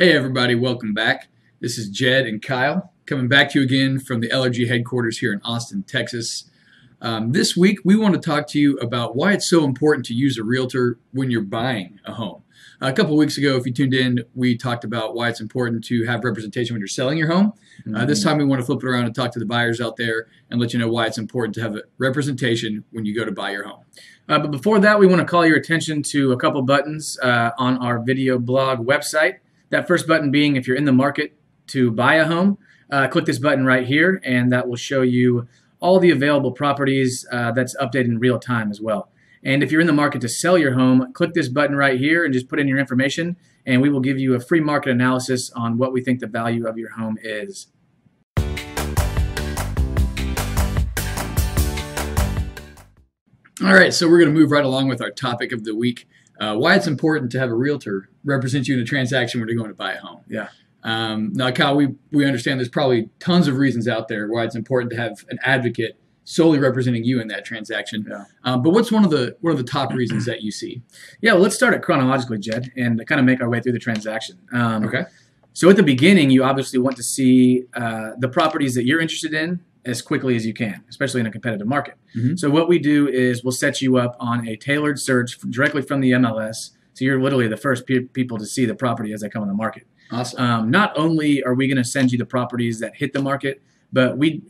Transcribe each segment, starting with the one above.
Hey everybody, welcome back. This is Jed and Kyle coming back to you again from the LRG headquarters here in Austin, Texas. This week we want to talk to you about why it's so important to use a realtor when you're buying a home. A couple weeks ago, if you tuned in, we talked about why it's important to have representation when you're selling your home. This time we want to flip it around and talk to the buyers out there and let you know why it's important to have a representation when you go to buy your home. But before that, we want to call your attention to a couple buttons on our video blog website. That first button being if you're in the market to buy a home, click this button right here, and that will show you all the available properties that's updated in real time as well. And if you're in the market to sell your home, click this button right here and just put in your information, and we will give you a free market analysis on what we think the value of your home is. All right, so we're going to move right along with our topic of the week. Why it's important to have a realtor represent you in a transaction when you're going to buy a home. Yeah. Now, Kyle, we understand there's probably tons of reasons out there why it's important to have an advocate solely representing you in that transaction. Yeah. But what's one of the top reasons that you see? Yeah, well, let's start it chronologically, Jed, and kind of make our way through the transaction. Okay. So at the beginning, you obviously want to see the properties that you're interested in as quickly as you can, especially in a competitive market. So what we do is we'll set you up on a tailored search directly from the MLS. So you're literally the first people to see the property as they come on the market. Awesome. Not only are we going to send you the properties that hit the market, but we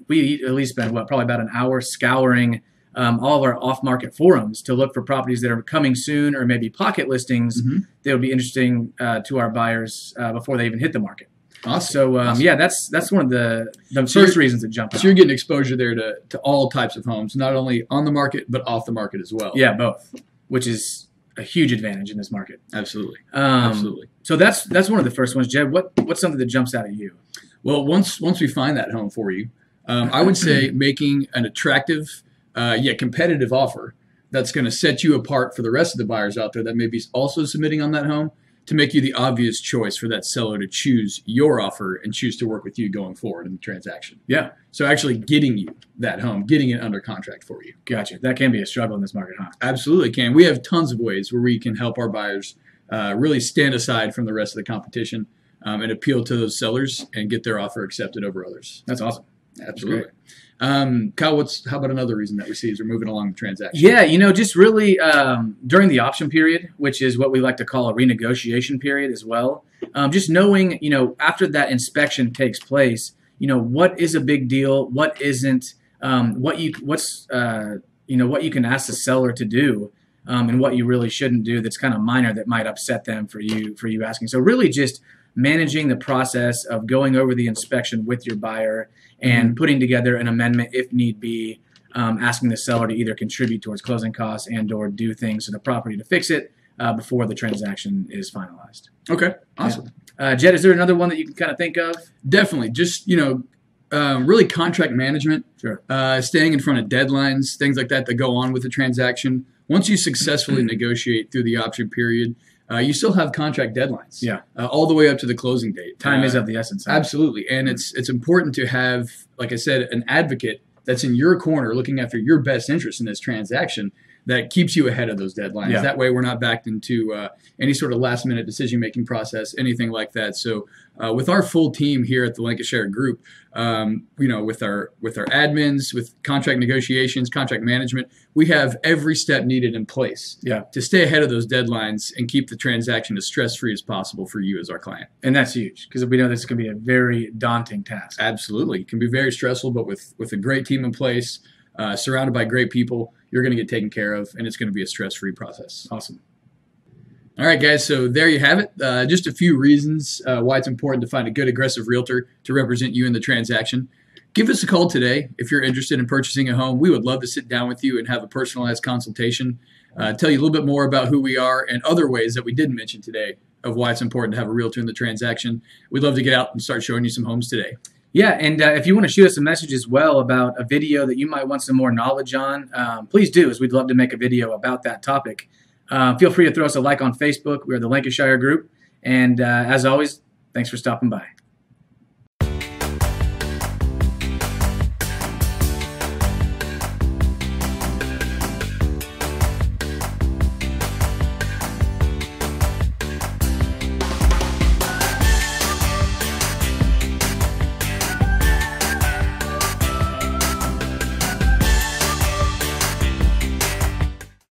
at least spend probably about an hour scouring all of our off-market forums to look for properties that are coming soon or maybe pocket listings that would be interesting to our buyers before they even hit the market. Awesome. So awesome. Yeah, that's one of the first reasons that jump out. So you're getting exposure there to all types of homes, not only on the market but off the market as well. Yeah, both, which is a huge advantage in this market. Absolutely. Absolutely. So that's one of the first ones, Jed. What's something that jumps out at you? Well, once we find that home for you, I would say making an attractive yet competitive offer that's going to set you apart for the rest of the buyers out there that may be also submitting on that home, to make you the obvious choice for that seller to choose your offer and choose to work with you going forward in the transaction. Yeah. So actually getting you that home, getting it under contract for you. Gotcha. That can be a struggle in this market, huh? Absolutely can. We have tons of ways where we can help our buyers really stand aside from the rest of the competition and appeal to those sellers and get their offer accepted over others. That's awesome. Absolutely. Kyle, how about another reason that we see as we're moving along the transaction? Yeah, just really during the option period, which is what we like to call a renegotiation period as well. Just knowing, after that inspection takes place, what is a big deal, what isn't, what you can ask the seller to do, and what you really shouldn't do that's kind of minor that might upset them for you asking. So really just managing the process of going over the inspection with your buyer and putting together an amendment if need be, asking the seller to either contribute towards closing costs and or do things to the property to fix it before the transaction is finalized. Okay, awesome. Yeah. Jed, is there another one that you can kind of think of? Definitely. Just, really contract management, Sure. Staying in front of deadlines, things like that go on with the transaction. Once you successfully negotiate through the option period, you still have contract deadlines. Yeah. All the way up to the closing date. Time is of the essence. Huh? Absolutely. And it's important to have, like I said, an advocate that's in your corner looking after your best interest in this transaction that keeps you ahead of those deadlines. Yeah. That way we're not backed into any sort of last-minute decision-making process, anything like that. So with our full team here at the Lancashire Group, with our admins, with contract negotiations, contract management, we have every step needed in place to stay ahead of those deadlines and keep the transaction as stress-free as possible for you as our client. And that's huge because we know this can be a very daunting task. Absolutely. It can be very stressful, but with a great team in place, surrounded by great people, you're going to get taken care of, and it's going to be a stress-free process. Awesome. All right, guys, so there you have it. Just a few reasons why it's important to find a good, aggressive realtor to represent you in the transaction. Give us a call today if you're interested in purchasing a home. We would love to sit down with you and have a personalized consultation, tell you a little bit more about who we are and other ways that we didn't mention today of why it's important to have a realtor in the transaction. We'd love to get out and start showing you some homes today. Yeah, and if you want to shoot us a message as well about a video that you might want some more knowledge on, please do, as we'd love to make a video about that topic. Feel free to throw us a like on Facebook. We are the Lancashire Group. And as always, thanks for stopping by.